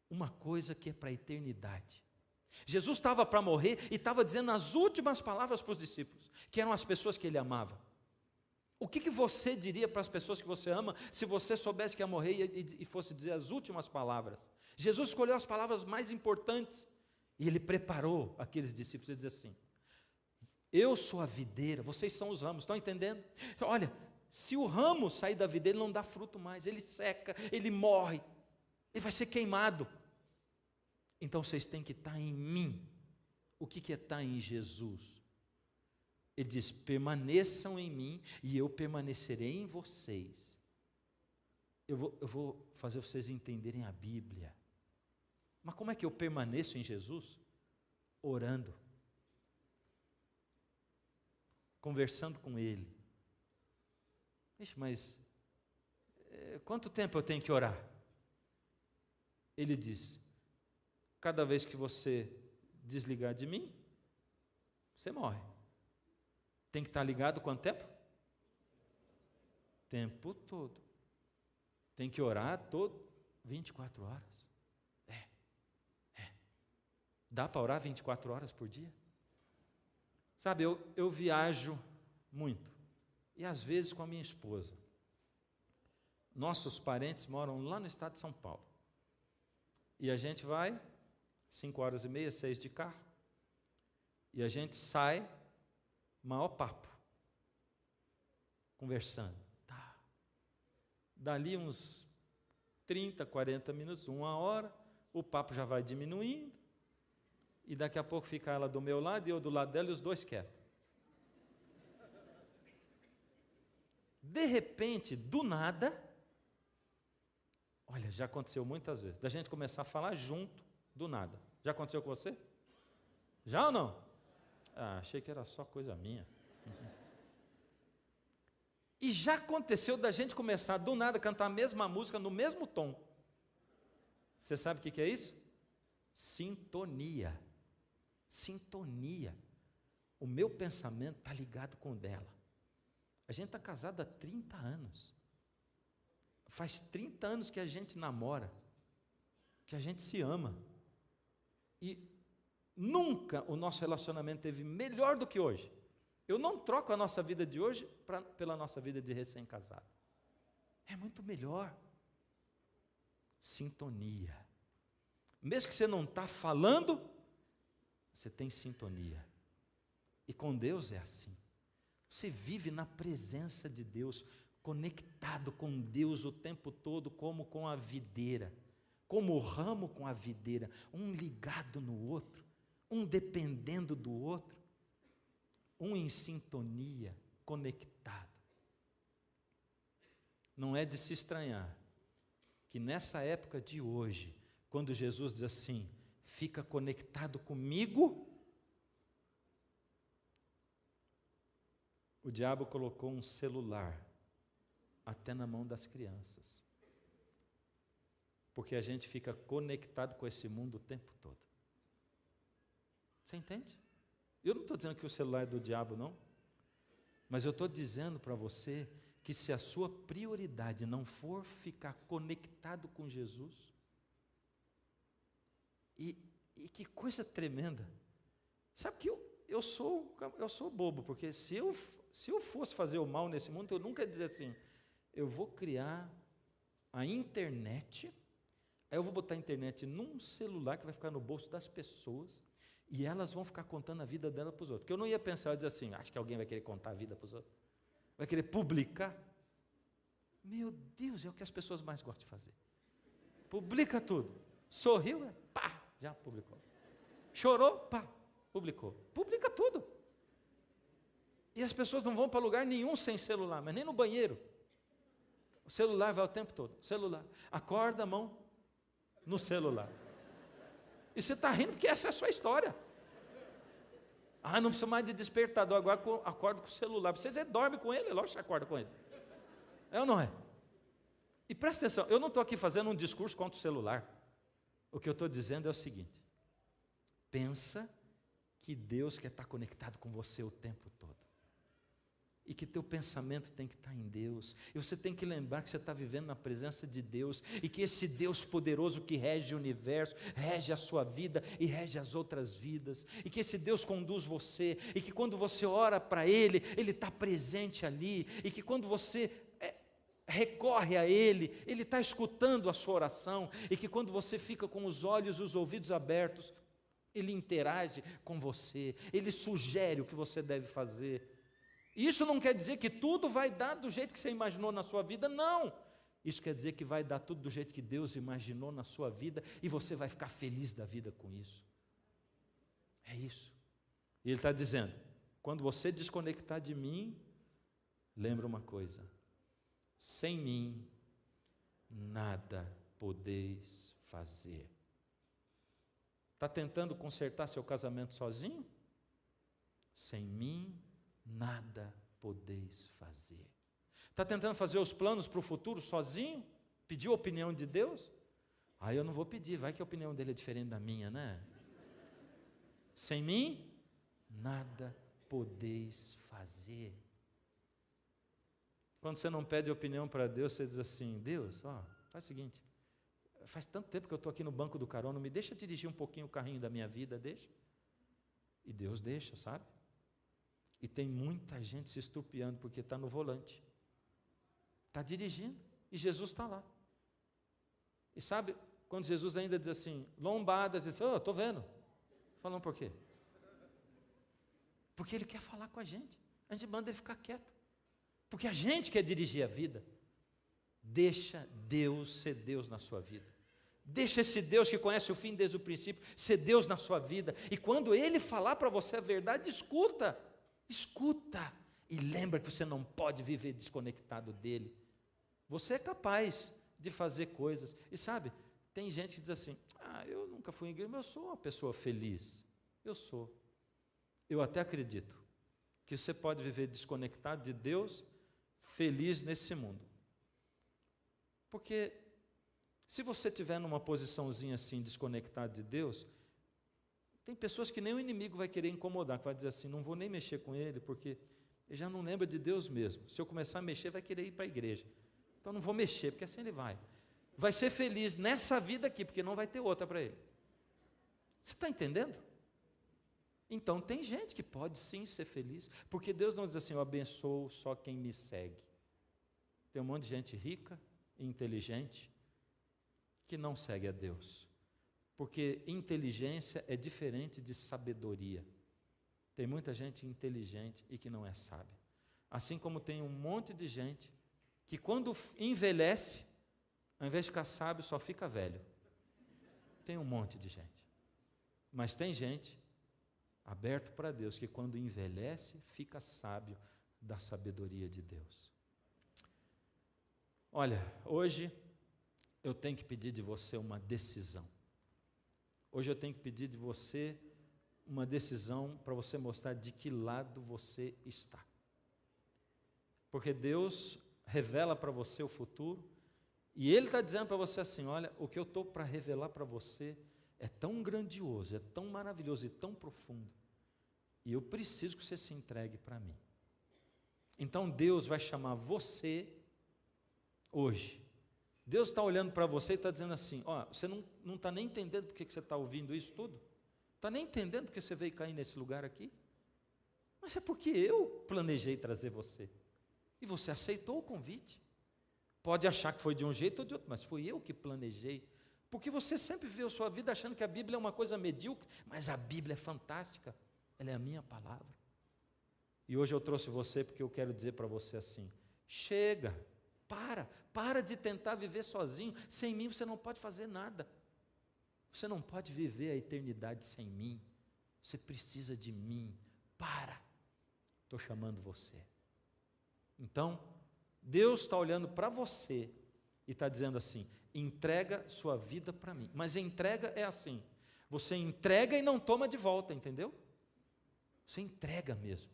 uma coisa que é para a eternidade. Jesus estava para morrer e estava dizendo as últimas palavras para os discípulos, que eram as pessoas que ele amava. O que você diria para as pessoas que você ama, se você soubesse que ia morrer e fosse dizer as últimas palavras? Jesus escolheu as palavras mais importantes, e ele preparou aqueles discípulos. Ele diz assim: eu sou a videira, vocês são os ramos. Estão entendendo? Olha, se o ramo sair da videira, ele não dá fruto mais, ele seca, ele morre, ele vai ser queimado. Então vocês têm que estar em mim. O que é estar em Jesus? Ele diz: permaneçam em mim e eu permanecerei em vocês. Eu vou fazer vocês entenderem a Bíblia. Mas como é que eu permaneço em Jesus? Orando, conversando com Ele. Ixi, mas quanto tempo eu tenho que orar? Ele diz: cada vez que você desligar de mim, você morre. Tem que estar ligado quanto tempo? Tempo todo. Tem que orar 24 horas. Dá para orar 24 horas por dia? Sabe, eu viajo muito. E às vezes com a minha esposa. Nossos parentes moram lá no estado de São Paulo. E a gente vai, 5h30, 6 de carro. E a gente sai, maior papo. Conversando. Tá. Dali uns 30, 40 minutos, 1 hora, o papo já vai diminuindo. E daqui a pouco fica ela do meu lado e eu do lado dela e os dois quietos. De repente, do nada, olha, já aconteceu muitas vezes, da gente começar a falar junto, do nada. Já aconteceu com você? Já ou não? Ah, achei que era só coisa minha. E já aconteceu da gente começar do nada a cantar a mesma música no mesmo tom. Você sabe o que é isso? Sintonia. Sintonia. O meu pensamento está ligado com o dela. A gente está casado há 30 anos. Faz 30 anos que a gente namora, que a gente se ama. E nunca o nosso relacionamento teve melhor do que hoje. Eu não troco a nossa vida de hoje pela nossa vida de recém-casado. É muito melhor. Sintonia. Mesmo que você não está falando, você tem sintonia. E com Deus é assim. Você vive na presença de Deus, conectado com Deus o tempo todo, como com a videira, como o ramo com a videira, um ligado no outro, um dependendo do outro, um em sintonia, conectado. Não é de se estranhar que nessa época de hoje, quando Jesus diz assim: fica conectado comigo, o diabo colocou um celular até na mão das crianças, porque a gente fica conectado com esse mundo o tempo todo. Você entende? Eu não estou dizendo que o celular é do diabo, não, mas eu estou dizendo para você que se a sua prioridade não for ficar conectado com Jesus, e que coisa tremenda. Sabe que eu sou bobo, porque se eu fosse fazer o mal nesse mundo, eu nunca ia dizer assim: eu vou criar a internet, aí eu vou botar a internet num celular que vai ficar no bolso das pessoas, e elas vão ficar contando a vida dela para os outros. Porque eu não ia pensar, eu ia dizer assim: acho que alguém vai querer contar a vida para os outros, vai querer publicar. Meu Deus, é o que as pessoas mais gostam de fazer. Publica tudo. Sorriu, pá, já publicou. Chorou, pá, publicou. Publica tudo. E as pessoas não vão para lugar nenhum sem celular, mas nem no banheiro. O celular vai o tempo todo. Celular. Acorda a mão no celular. E você está rindo porque essa é a sua história. Ah, não precisa mais de despertador, agora acorda com o celular. Você dorme com ele, lógico que acorda com ele. É ou não é? E presta atenção, eu não estou aqui fazendo um discurso contra o celular. O que eu estou dizendo é o seguinte: pensa que Deus quer estar conectado com você o tempo todo. e que teu pensamento tem que estar em Deus, e você tem que lembrar que você está vivendo na presença de Deus, e que esse Deus poderoso que rege o universo, rege a sua vida e rege as outras vidas, e que esse Deus conduz você, e que quando você ora para Ele, Ele está presente ali, e que quando você recorre a Ele, Ele está escutando a sua oração, e que quando você fica com os olhos e os ouvidos abertos, Ele interage com você, Ele sugere o que você deve fazer. Isso não quer dizer que tudo vai dar do jeito que você imaginou na sua vida, não. Isso quer dizer que vai dar tudo do jeito que Deus imaginou na sua vida, e você vai ficar feliz da vida com isso. É isso. E Ele está dizendo, quando você desconectar de mim, lembra uma coisa, sem mim, nada podeis fazer. Está tentando consertar seu casamento sozinho? Sem mim, nada podeis fazer. Está tentando fazer os planos para o futuro sozinho? Pediu a opinião de Deus? Eu não vou pedir, vai que a opinião dele é diferente da minha, né? Sem mim, nada podeis fazer. Quando você não pede opinião para Deus, você diz assim, Deus, faz o seguinte, faz tanto tempo que eu estou aqui no banco do carona, me deixa dirigir um pouquinho o carrinho da minha vida, deixa. E Deus deixa, sabe? E tem muita gente se estupiando porque está no volante, está dirigindo, e Jesus está lá. E sabe, quando Jesus ainda diz assim, lombadas, diz, estou vendo. Falando por quê? Porque Ele quer falar com a gente manda Ele ficar quieto, porque a gente quer dirigir a vida. Deixa Deus ser Deus na sua vida. Deixa esse Deus que conhece o fim desde o princípio ser Deus na sua vida. E quando Ele falar para você a verdade, escuta. E lembra que você não pode viver desconectado dEle. Você é capaz de fazer coisas. E sabe, tem gente que diz assim, eu nunca fui em igreja, mas eu sou uma pessoa feliz. Eu sou. Eu até acredito que você pode viver desconectado de Deus, feliz nesse mundo. Porque se você estiver numa posiçãozinha assim, desconectado de Deus, tem pessoas que nem o inimigo vai querer incomodar, que vai dizer assim, não vou nem mexer com ele, porque ele já não lembra de Deus mesmo. Se eu começar a mexer, vai querer ir para a igreja. Então não vou mexer, porque assim ele vai. Vai ser feliz nessa vida aqui, porque não vai ter outra para ele. Você está entendendo? Então tem gente que pode sim ser feliz, porque Deus não diz assim, eu abençoo só quem me segue. Tem um monte de gente rica e inteligente que não segue a Deus. Porque inteligência é diferente de sabedoria. Tem muita gente inteligente e que não é sábia. Assim como tem um monte de gente que quando envelhece, ao invés de ficar sábio, só fica velho. Tem um monte de gente. Mas tem gente aberto para Deus, que quando envelhece, fica sábio da sabedoria de Deus. Olha, hoje eu tenho que pedir de você uma decisão. Hoje eu tenho que pedir de você uma decisão para você mostrar de que lado você está. Porque Deus revela para você o futuro, e Ele está dizendo para você assim, olha, o que eu estou para revelar para você é tão grandioso, é tão maravilhoso e tão profundo, e eu preciso que você se entregue para mim. Então Deus vai chamar você hoje. Deus está olhando para você e está dizendo assim, você não está nem entendendo porque que você está ouvindo isso tudo? Está nem entendendo porque você veio cair nesse lugar aqui? Mas é porque eu planejei trazer você. E você aceitou o convite. Pode achar que foi de um jeito ou de outro, mas foi eu que planejei. Porque você sempre viveu sua vida achando que a Bíblia é uma coisa medíocre, mas a Bíblia é fantástica. Ela é a minha palavra. E hoje eu trouxe você porque eu quero dizer para você assim, chega, para de tentar viver sozinho. Sem mim você não pode fazer nada. Você não pode viver a eternidade sem mim. Você precisa de mim. Estou chamando você. Então, Deus está olhando para você e está dizendo assim, entrega sua vida para mim. Mas entrega é assim, você entrega e não toma de volta, entendeu? Você entrega mesmo,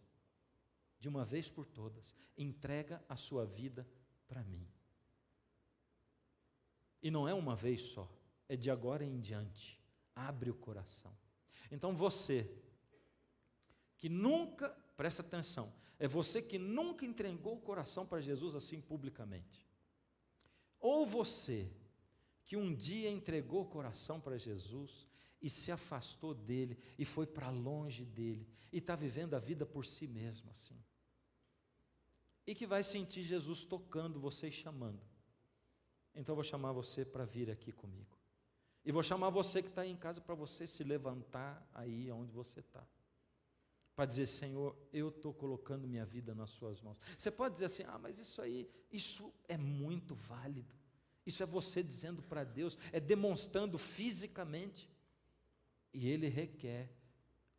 de uma vez por todas, entrega a sua vida para mim. E não é uma vez só, é de agora em diante. Abre o coração. Então você, que nunca, presta atenção, é você que nunca entregou o coração para Jesus assim publicamente. Ou você que um dia entregou o coração para Jesus e se afastou dele e foi para longe dele e está vivendo a vida por si mesmo assim. E que vai sentir Jesus tocando você e chamando. Então eu vou chamar você para vir aqui comigo. E vou chamar você que está aí em casa para você se levantar aí onde você está. Para dizer, Senhor, eu estou colocando minha vida nas suas mãos. Você pode dizer assim, mas isso é muito válido. Isso é você dizendo para Deus, é demonstrando fisicamente. E Ele requer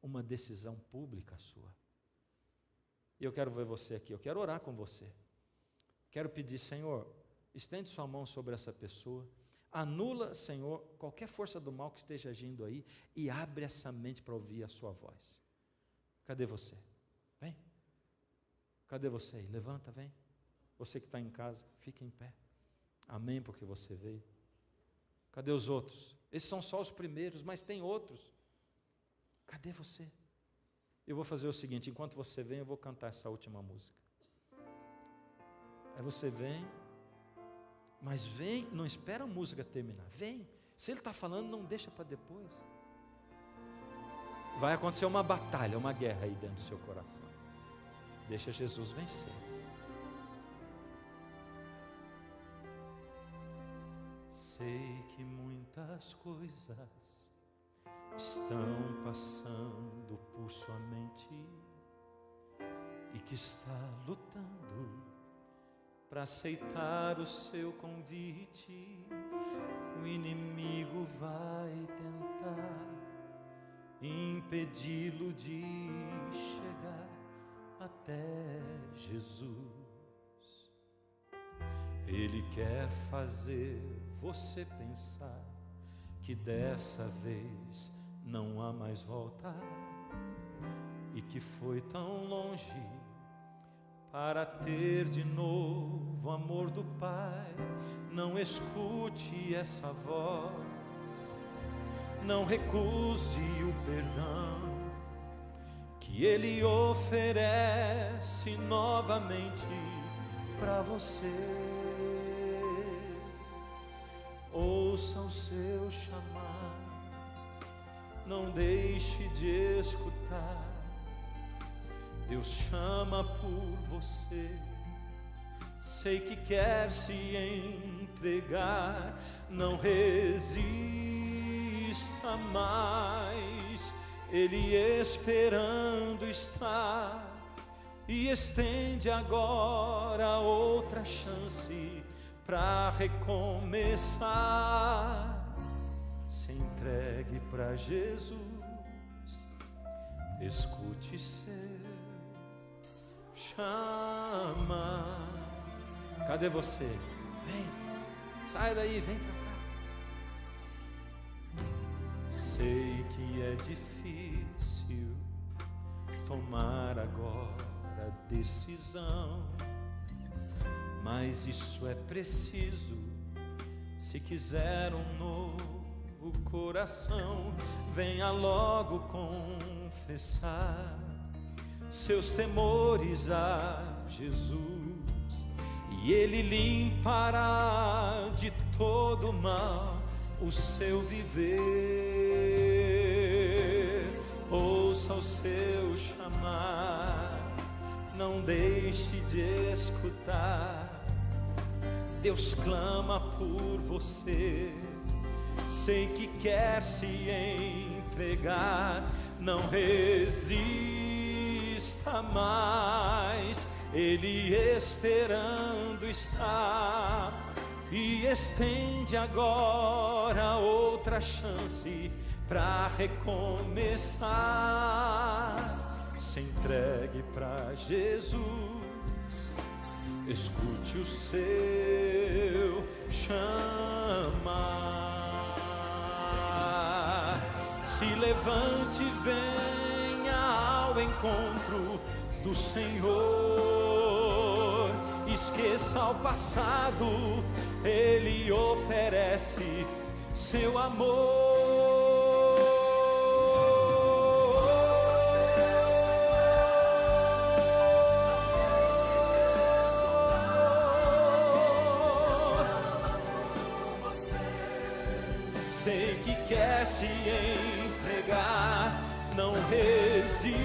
uma decisão pública sua. E eu quero ver você aqui, eu quero orar com você. Quero pedir, Senhor, estende sua mão sobre essa pessoa. Anula, Senhor, qualquer força do mal que esteja agindo aí e abre essa mente para ouvir a sua voz. Cadê você? Vem. Cadê você aí? Levanta, vem. Você que está em casa, fica em pé. Amém, porque você veio. Cadê os outros? Esses são só os primeiros, mas tem outros. Cadê você? Eu vou fazer o seguinte, enquanto você vem, eu vou cantar essa última música. Aí você vem, mas vem, não espera a música terminar, vem. Se ele está falando, não deixa para depois. Vai acontecer uma batalha, uma guerra aí dentro do seu coração. Deixa Jesus vencer. Sei que muitas coisas estão passando por sua mente e que está lutando para aceitar o seu convite. O inimigo vai tentar impedi-lo de chegar até Jesus. Ele quer fazer você pensar que dessa vez não há mais volta e que foi tão longe para ter de novo o amor do Pai. Não escute essa voz, não recuse o perdão que Ele oferece novamente para você. Ouça o seu chamar, não deixe de escutar. Deus chama por você, sei que quer se entregar. Não resista mais, Ele esperando está e estende agora outra chance para recomeçar. Se entregue para Jesus, escute seu chama. Cadê você? Vem, sai daí, vem para cá. Sei que é difícil tomar agora decisão, mas isso é preciso se quiser um novo coração. Venha logo confessar seus temores a Jesus e Ele limpará de todo mal o seu viver. Ouça o seu chamar, não deixe de escutar. Deus clama por você, sei que quer se entregar. Não resista mais, Ele esperando está e estende agora outra chance para recomeçar. Se entregue para Jesus, escute o seu chamar. Se levante, venha ao encontro do Senhor. Esqueça o passado, Ele oferece seu amor. sei que quer se entregar. Não resista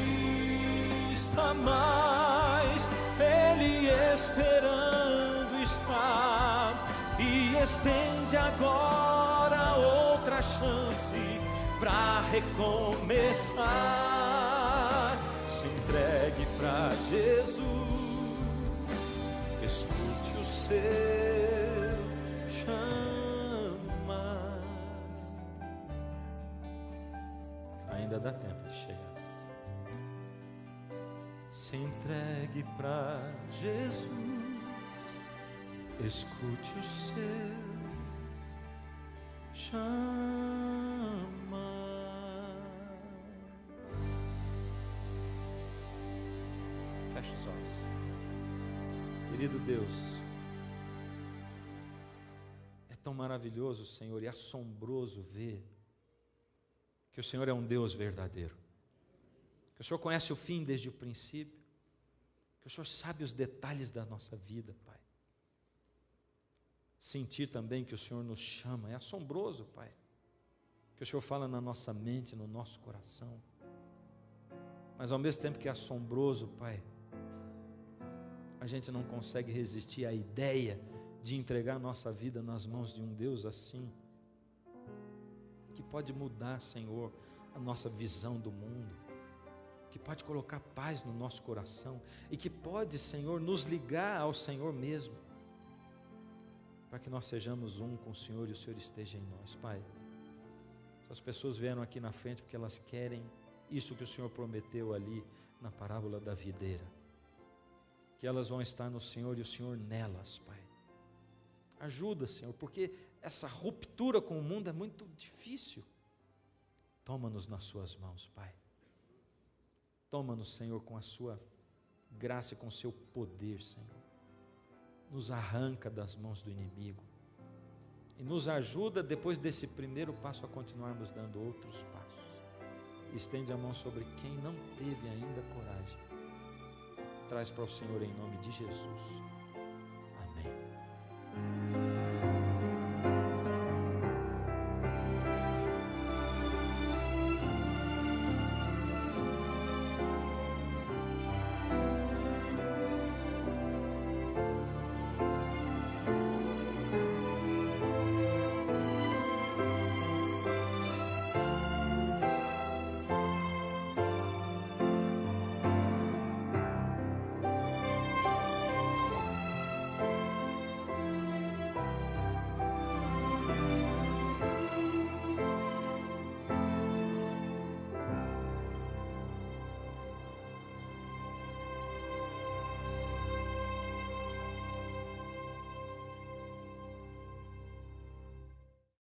mais, Ele esperando está, e estende agora outra chance para recomeçar. Se entregue para Jesus, escute o seu chamar. Ainda dá tempo de chegar. Se entregue para Jesus, escute o seu chamar. Feche os olhos. Querido Deus, é tão maravilhoso, Senhor, e assombroso ver que o Senhor é um Deus verdadeiro, que o Senhor conhece o fim desde o princípio, que o Senhor sabe os detalhes da nossa vida, Pai. Sentir também que o Senhor nos chama, é assombroso, Pai, que o Senhor fala na nossa mente, no nosso coração, mas ao mesmo tempo que é assombroso, Pai, a gente não consegue resistir à ideia de entregar a nossa vida nas mãos de um Deus assim, que pode mudar, Senhor, a nossa visão do mundo, que pode colocar paz no nosso coração e que pode, Senhor, nos ligar ao Senhor mesmo, para que nós sejamos um com o Senhor e o Senhor esteja em nós. Pai, essas pessoas vieram aqui na frente porque elas querem isso que o Senhor prometeu ali na parábola da videira, que elas vão estar no Senhor e o Senhor nelas, Pai. Ajuda, Senhor, porque essa ruptura com o mundo é muito difícil. Toma-nos nas suas mãos, Pai. Toma-nos, Senhor, com a sua graça e com o seu poder, Senhor. Nos arranca das mãos do inimigo e nos ajuda depois desse primeiro passo a continuarmos dando outros passos. Estende a mão sobre quem não teve ainda coragem. Traz para o Senhor em nome de Jesus.